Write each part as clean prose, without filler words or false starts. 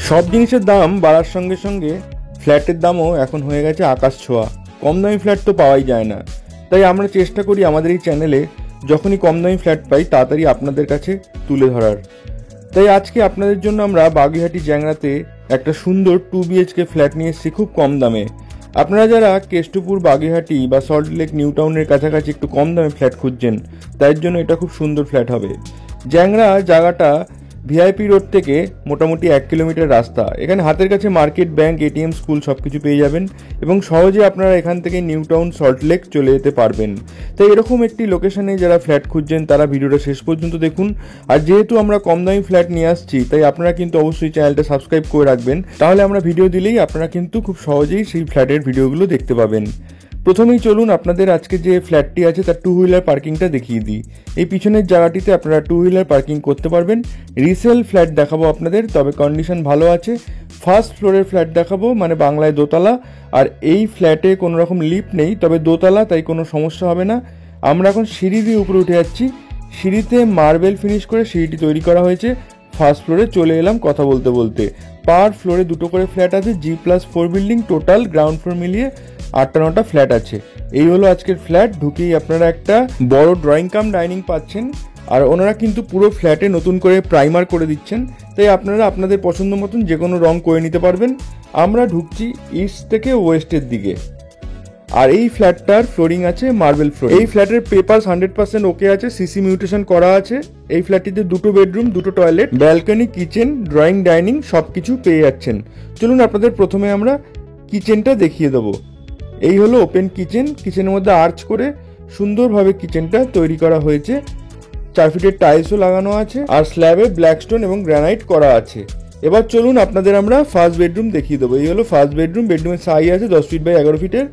সব জিনিসের দাম বাড়ার সঙ্গে সঙ্গে ফ্ল্যাটের দামও এখন হয়ে গেছে আকাশ ছোঁয়া। কম দামি ফ্ল্যাট তো পাওয়াই যায় না, তাই আমরা চেষ্টা করি আমাদের এই চ্যানেলে যখনই কম দামি ফ্ল্যাট পাই তাড়াতাড়ি আপনাদের কাছে তুলে ধরার। তাই আজকে আপনাদের জন্য আমরা বাগুইহাটি জ্যাংড়াতে একটা সুন্দর 2 BHK ফ্ল্যাট নিয়ে এসেছি খুব কম দামে। আপনারা যারা কেষ্টপুর, বাগুইহাটি বা সল্টলেক, নিউ টাউনের কাছাকাছি একটু কম দামে ফ্ল্যাট খুঁজছেন, তাই জন্য এটা খুব সুন্দর ফ্ল্যাট হবে। জ্যাংড়া জায়গাটা ভিআইপি রোড থেকে মোটামুটি 1 কিলোমিটার রাস্তা। এখানে হাতের কাছে মার্কেট, ব্যাংক, এটিএম, স্কুল সব কিছু পেয়ে যাবেন এবং সহজে আপনারা এখান থেকে নিউ টাউন, সল্টলেক চলে যেতে পারবেন। তাই এরকম একটি লোকেশনে যারা ফ্ল্যাট খুঁজছেন তারা ভিডিওটা শেষ পর্যন্ত দেখুন। আর যেহেতু আমরা কম দামি ফ্ল্যাট নিয়ে আসছি, তাই আপনারা কিন্তু অবশ্যই চ্যানেলটা সাবস্ক্রাইব করে রাখবেন, তাহলে আমরা ভিডিও দিলেই আপনারা কিন্তু খুব সহজেই সেই ফ্ল্যাটের ভিডিওগুলো দেখতে পাবেন। প্রথমেই চলুন আপনাদের আজকে যে ফ্ল্যাটটি আছে তার 2 হুইলার পার্কিংটা দেখিয়ে দিই। এই পিছনের জায়গাটিতে আপনারা 2 হুইলার পার্কিং করতে পারবেন। রিসেল ফ্ল্যাট দেখাবো আপনাদের, তবে কন্ডিশন ভালো আছে। ফার্স্ট ফ্লোরের ফ্ল্যাট দেখাবো, মানে বাংলায় দোতলা। আর এই ফ্ল্যাটে কোনো রকম লিফট নেই, তবে দোতলা, তাই কোনো সমস্যা হবে না। আমরা এখন সিঁড়ি দিয়ে উপরে উঠে যাচ্ছি। সিঁড়িতে মার্বেল ফিনিশ করে সিঁড়িটি তৈরি করা হয়েছে। ফার্স্ট ফ্লোরে চলে এলাম কথা বলতে বলতে। পার ফ্লোরে 2টো করে ফ্ল্যাট আছে। G+4 building, total ground floor মিলিয়ে 8টা-9টা ফ্ল্যাট আছে। এই হলো আজকের ফ্ল্যাট। ঢুকেই আপনারা একটা বড় ড্রয়িং কাম ডাইনিং পাচ্ছেন। আর ওনারা কিন্তু পুরো ফ্ল্যাটে নতুন করে প্রাইমার করে দিচ্ছেন, তাই আপনারা আপনাদের পছন্দ মতন যে কোনো রং করে নিতে পারবেন। আমরা ঢুকছি ইস্ট থেকে ওয়েস্টের দিকে। আর এই ফ্ল্যাটটার ফ্লোরিং আছে মার্বেল ফ্লোর। এই ফ্ল্যাটের পেপার 100% ওকে আছে, সিসি মিউটেশন করা আছে। এই ফ্ল্যাটটিতে 2টো বেডরুম, 2টো toilet, balcony, kitchen, drawing dining সবকিছু পেয়ে যাচ্ছেন। চলুন আপনাদের প্রথমে আমরা কিচেনটা দেখিয়ে দেবো। এই হলো ওপেন কিচেন। কিচেনের মধ্যে আর্চ করে সুন্দরভাবে কিচেনটা তৈরি করা হয়েছে। 4 ফিটের টাইলসও লাগানো আছে আর স্ল্যাবে ব্ল্যাকস্টোন এবং গ্রানাইট করা আছে। এবার চলুন আপনাদের আমরা ফার্স্ট বেডরুম দেখিয়ে দেবো। এই হলো ফার্স্ট বেডরুম। বেডরুমের সাইজ আছে 10 ফিট বাই 11 ফিটের।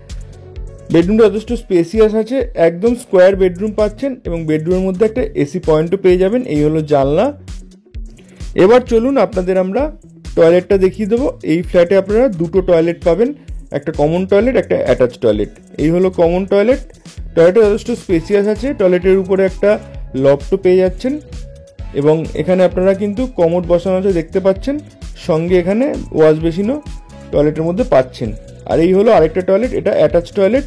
বেডরুমটা যথেষ্ট স্পেসিয়াস আছে, একদম স্কোয়ার বেডরুম পাচ্ছেন এবং বেডরুমের মধ্যে একটা এসি পয়েন্টও পেয়ে যাবেন। এই হলো জানলা। এবার চলুন আপনাদের আমরা টয়লেটটা দেখিয়ে দেবো। এই ফ্ল্যাটে আপনারা 2টো টয়লেট পাবেন, একটা কমন টয়লেট, একটা অ্যাটাচ টয়লেট। এই হলো কমন টয়লেট। টয়লেটটা যথেষ্ট স্পেসিয়াস আছে। টয়লেটের উপরে একটা লফটও পেয়ে যাচ্ছেন এবং এখানে আপনারা কিন্তু কমোড বসানো আছে দেখতে পাচ্ছেন। সঙ্গে এখানে ওয়াশ বেসিনও টয়লেটের মধ্যে পাচ্ছেন। আর এই হলো আরেকটা টয়লেট, এটা অ্যাটাচ টয়লেট।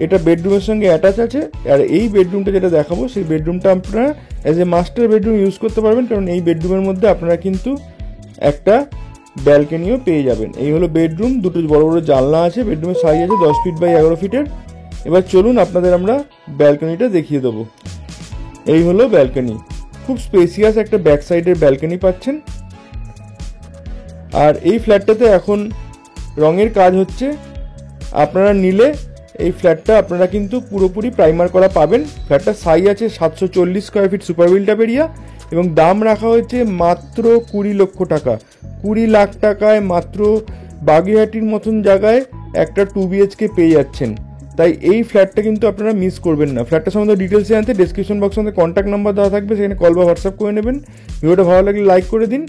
এটা বেডরুমের সঙ্গে অ্যাটাচ আছে। আর এই বেডরুমটা যেটা দেখাবো, সেই বেডরুমটা আপনারা as a master bedroom use করতে পারবেন, কারণ এই বেডরুমের মধ্যে আপনারা কিন্তু একটা ব্যালকনিও পেয়ে যাবেন। এই হলো বেডরুম। 2টো বড় বড় জানলা আছে। বেডরুমের সাইজ আছে 10 ফিট বাই 11 ফিটের। এবার চলুন আপনাদের আমরা ব্যালকনিটা দেখিয়ে দেবো। এই হলো ব্যালকনি। খুব স্পেসিয়াস একটা ব্যাক সাইডের ব্যালকনি পাচ্ছেন। আর এই ফ্ল্যাটটাতে এখন রঙের কাজ হচ্ছে। আপনারা নিলে এই ফ্ল্যাটটা আপনারা কিন্তু পুরোপুরি প্রাইমার করা পাবেন। ফ্ল্যাটটার সাইজ আছে 740 square feet super built-up area এবং দাম রাখা হয়েছে মাত্র 20 লক্ষ টাকা। 20 লাখ টাকায় মাত্র বাগুইহাটির মতন জায়গায় একটা 2 BHK পেয়ে যাচ্ছেন। তাই এই ফ্ল্যাটটা কিন্তু আপনারা মিস করবেন না। ফ্ল্যাটটা সম্বন্ধে ডিটেলস জানতে ডেসক্রিপশন বক্সের মধ্যে কন্ট্যাক্ট নাম্বার দেওয়া থাকবে, সেখানে কল বা হোয়াটসঅ্যাপ করে নেবেন। ভিডিওটা ভালো লাগলে লাইক করে দিন।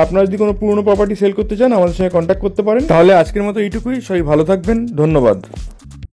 আপনারা যদি কোনো পুরনো প্রপার্টি সেল করতে চান আমাদের সঙ্গে কন্ট্যাক্ট করতে পারেন। তাহলে আজকের মতো এইটুকুই। সবাই ভালো থাকবেন। ধন্যবাদ।